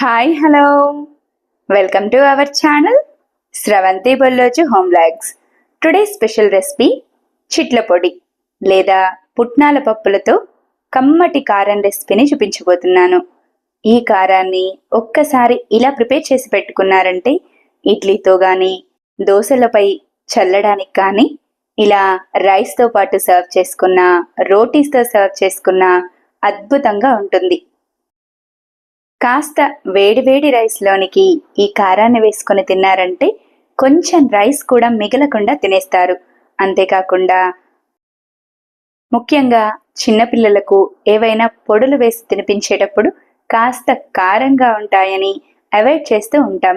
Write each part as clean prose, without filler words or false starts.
Hi hello welcome to our channel Sravanthi Bolloju home vlogs. Today special recipe చిట్ల పొడి లేదా పుట్నాల పప్పులతో కమ్మటి కారం రెసిపీని చూపించబోతున్నాను. ఈ కారాన్ని ఒక్కసారి ఇలా ప్రిపేర్ చేసి పెట్టుకున్నారంటే ఇడ్లీతో కానీ దోశలపై చల్లడానికి కానీ ఇలా రైస్తో పాటు సర్వ్ చేసుకున్న రోటీస్తో సర్వ్ చేసుకున్న అద్భుతంగా ఉంటుంది. కాస్త వేడివేడి రైస్లోనికి ఈ కారాన్ని వేసుకొని తిన్నారంటే కొంచెం రైస్ కూడా మిగలకుండా తినేస్తారు. అంతేకాకుండా ముఖ్యంగా చిన్నపిల్లలకు ఏవైనా పొడులు వేసి తినిపించేటప్పుడు కాస్త కారంగా ఉంటాయని అవాయిడ్ చేస్తూ ఉంటాం.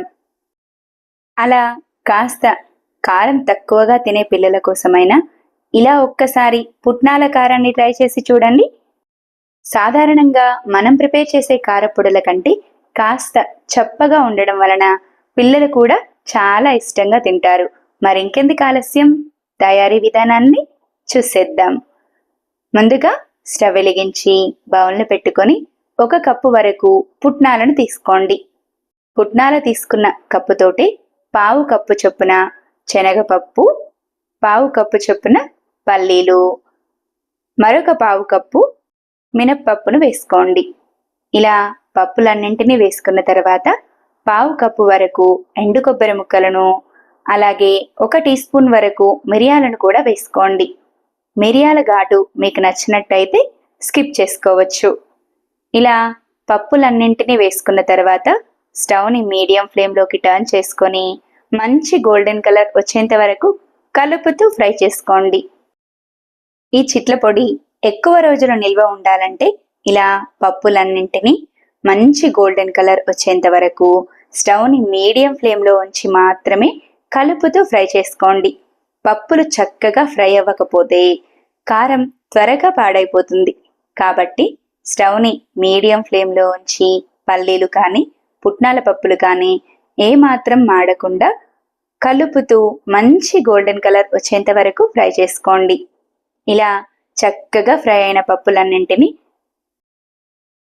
అలా కాస్త కారం తక్కువగా తినే పిల్లల కోసమైనా ఇలా ఒక్కసారి పుట్నాల కారాన్ని ట్రై చేసి చూడండి. సాధారణంగా మనం ప్రిపేర్ చేసే కారపొడుల కంటే కాస్త చప్పగా ఉండడం వలన పిల్లలు కూడా చాలా ఇష్టంగా తింటారు. మరింకెందుకు ఆలస్యం, తయారీ విధానాన్ని చూసేద్దాం. ముందుగా స్టవ్ వెలిగించి బౌల్ను పెట్టుకొని 1 కప్పు వరకు పుట్నాలను తీసుకోండి. పుట్నాలు తీసుకున్న కప్పుతోటి 1/2 కప్పు చొప్పున శనగపప్పు, 1/2 కప్పు చొప్పున పల్లీలు, మరొక 1/2 కప్పు మినప్పప్పును వేసుకోండి. ఇలా పప్పులన్నింటినీ వేసుకున్న తర్వాత 1/2 కప్పు వరకు ఎండు కొబ్బరి ముక్కలను, అలాగే 1 టీ స్పూన్ వరకు మిరియాలను కూడా వేసుకోండి. మిరియాల ఘాటు మీకు నచ్చినట్టయితే స్కిప్ చేసుకోవచ్చు. ఇలా పప్పులన్నింటినీ వేసుకున్న తర్వాత స్టవ్ని మీడియం ఫ్లేమ్లోకి టర్న్ చేసుకొని మంచి గోల్డెన్ కలర్ వచ్చేంత వరకు కలుపుతూ ఫ్రై చేసుకోండి. ఈ చిట్ల పొడి ఎక్కువ రోజులు నిల్వ ఉండాలంటే ఇలా పప్పులన్నింటినీ మంచి గోల్డెన్ కలర్ వచ్చేంత వరకు స్టవ్ని మీడియం ఫ్లేమ్లో ఉంచి మాత్రమే కలుపుతూ ఫ్రై చేసుకోండి. పప్పులు చక్కగా ఫ్రై అవ్వకపోతే కారం త్వరగా పాడైపోతుంది. కాబట్టి స్టవ్ని మీడియం ఫ్లేమ్లో ఉంచి పల్లీలు కానీ పుట్నాల పప్పులు కానీ ఏమాత్రం మాడకుండా కలుపుతూ మంచి గోల్డెన్ కలర్ వచ్చేంత వరకు ఫ్రై చేసుకోండి. ఇలా చక్కగా ఫ్రై అయిన పప్పులన్నింటినీ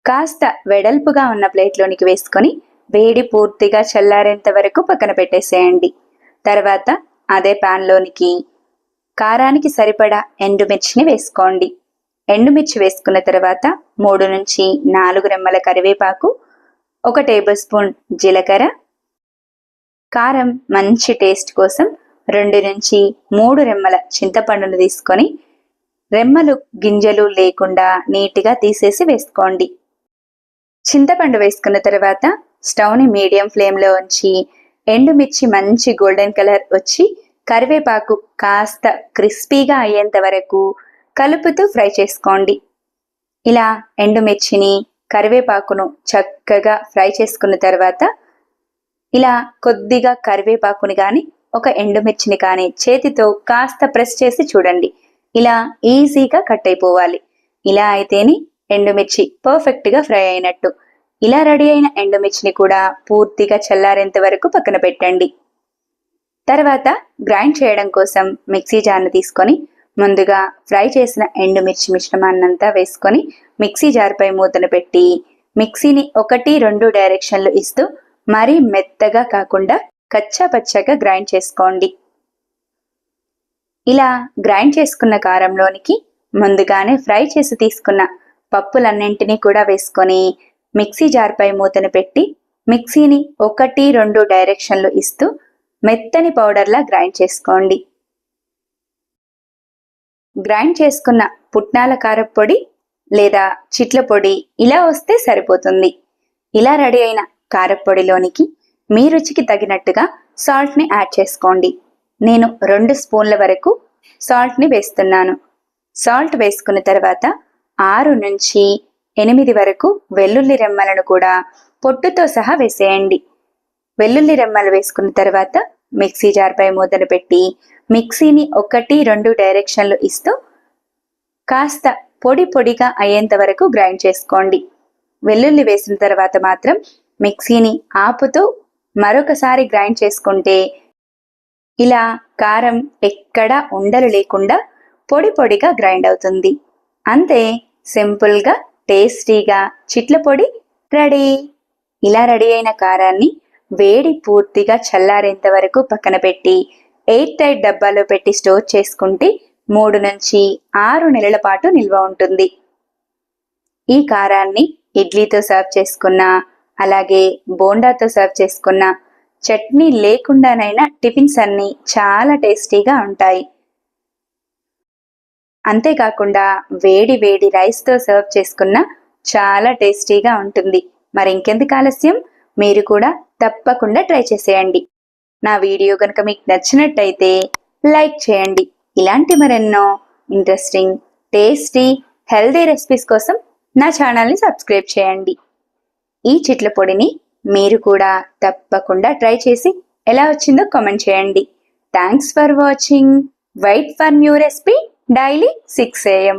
కాస్త వెడల్పుగా ఉన్న ప్లేట్లోనికి వేసుకొని వేడి పూర్తిగా చల్లారేంత వరకు పక్కన పెట్టేసేయండి. తర్వాత అదే ప్యాన్లోనికి కారానికి సరిపడా ఎండుమిర్చిని వేసుకోండి. ఎండుమిర్చి వేసుకున్న తర్వాత 3 నుంచి 4 రెమ్మల కరివేపాకు, 1 టేబుల్ స్పూన్ జీలకర్ర, కారం మంచి టేస్ట్ కోసం 2 నుంచి 3 రెమ్మల చింతపండును తీసుకొని రెమ్మలు గింజలు లేకుండా నీట్గా తీసేసి వేసుకోండి. చింతపండు వేసుకున్న తర్వాత స్టవ్ని మీడియం ఫ్లేమ్లో ఉంచి ఎండుమిర్చి మంచి గోల్డెన్ కలర్ వచ్చి కరివేపాకు కాస్త క్రిస్పీగా అయ్యేంత వరకు కలుపుతూ ఫ్రై చేసుకోండి. ఇలా ఎండుమిర్చిని కరివేపాకును చక్కగా ఫ్రై చేసుకున్న తర్వాత ఇలా కొద్దిగా కరివేపాకుని కానీ 1 ఎండుమిర్చిని కానీ చేతితో కాస్త ప్రెస్ చేసి చూడండి. ఇలా ఈజీగా కట్ అయిపోవాలి. ఇలా అయితేనే ఎండుమిర్చి పర్ఫెక్ట్గా ఫ్రై అయినట్టు. ఇలా రెడీ అయిన ఎండుమిర్చిని కూడా పూర్తిగా చల్లారేంత వరకు పక్కన పెట్టండి. తర్వాత గ్రైండ్ చేయడం కోసం మిక్సీ జార్ను తీసుకొని ముందుగా ఫ్రై చేసిన ఎండుమిర్చి మిశ్రమాన్నంతా వేసుకొని మిక్సీ జార్పై మూతను పెట్టి మిక్సీని 1-2 డైరెక్షన్లు ఇస్తూ మరీ మెత్తగా కాకుండా కచ్చా పచ్చగా గ్రైండ్ చేసుకోండి. ఇలా గ్రైండ్ చేసుకున్న కారంలోనికి ముందుగానే ఫ్రై చేసి తీసుకున్న పప్పులన్నింటినీ కూడా వేసుకొని మిక్సీ జార్పై మూతను పెట్టి మిక్సీని 1-2 డైరెక్షన్లు ఇస్తూ మెత్తని పౌడర్లా గ్రైండ్ చేసుకోండి. గ్రైండ్ చేసుకున్న పుట్నాల కారపొడి లేదా చిట్ల పొడి ఇలా వస్తే సరిపోతుంది. ఇలా రెడీ అయిన కారపొడిలోనికి మీ రుచికి తగినట్టుగా సాల్ట్ని యాడ్ చేసుకోండి. నేను 2 స్పూన్ల వరకు సాల్ట్ని వేస్తున్నాను. సాల్ట్ వేసుకున్న తర్వాత 6 నుంచి 8 వరకు వెల్లుల్లి రెమ్మలను కూడా పొట్టుతో సహా వేసేయండి. వెల్లుల్లి రెమ్మలు వేసుకున్న తర్వాత మిక్సీ జార్పై మూతను పెట్టి మిక్సీని 1-2 డైరెక్షన్లు ఇస్తూ కాస్త పొడి పొడిగా అయ్యేంత వరకు గ్రైండ్ చేసుకోండి. వెల్లుల్లి వేసిన తర్వాత మాత్రం మిక్సీని ఆపుతూ మరొకసారి గ్రైండ్ చేసుకుంటే ఇలా కారం ఎక్కడా ఉండలు లేకుండా పొడి పొడిగా గ్రైండ్ అవుతుంది. అంతే, సింపుల్గా టేస్టీగా చిట్ల పొడి రెడీ. ఇలా రెడీ అయిన కారాన్ని వేడి పూర్తిగా చల్లారేంత వరకు పక్కన పెట్టి ఎయిర్ టైట్ డబ్బాలో పెట్టి స్టోర్ చేసుకుంటే 3 నుంచి 6 నెలల పాటు నిల్వ ఉంటుంది. ఈ కారాన్ని ఇడ్లీతో సర్వ్ చేసుకున్నా, అలాగే బోండాతో సర్వ్ చేసుకున్నా, చట్నీ లేకుండానైనా టిఫిన్స్ అన్నీ చాలా టేస్టీగా ఉంటాయి. అంతేకాకుండా వేడి వేడి రైస్తో సర్వ్ చేసుకున్నా చాలా టేస్టీగా ఉంటుంది. మరి ఇంకెందుకు ఆలస్యం, మీరు కూడా తప్పకుండా ట్రై చేసేయండి. నా వీడియో కనుక మీకు నచ్చినట్టయితే లైక్ చేయండి. ఇలాంటి మరెన్నో ఇంట్రెస్టింగ్, టేస్టీ, హెల్దీ రెసిపీస్ కోసం నా ఛానల్ని సబ్స్క్రైబ్ చేయండి. ఈ చిట్ల పొడిని మీరు కూడా తప్పకుండా ట్రై చేసి ఎలా వచ్చిందో కామెంట్ చేయండి. Thanks for watching. Wait for new recipe daily 6 AM.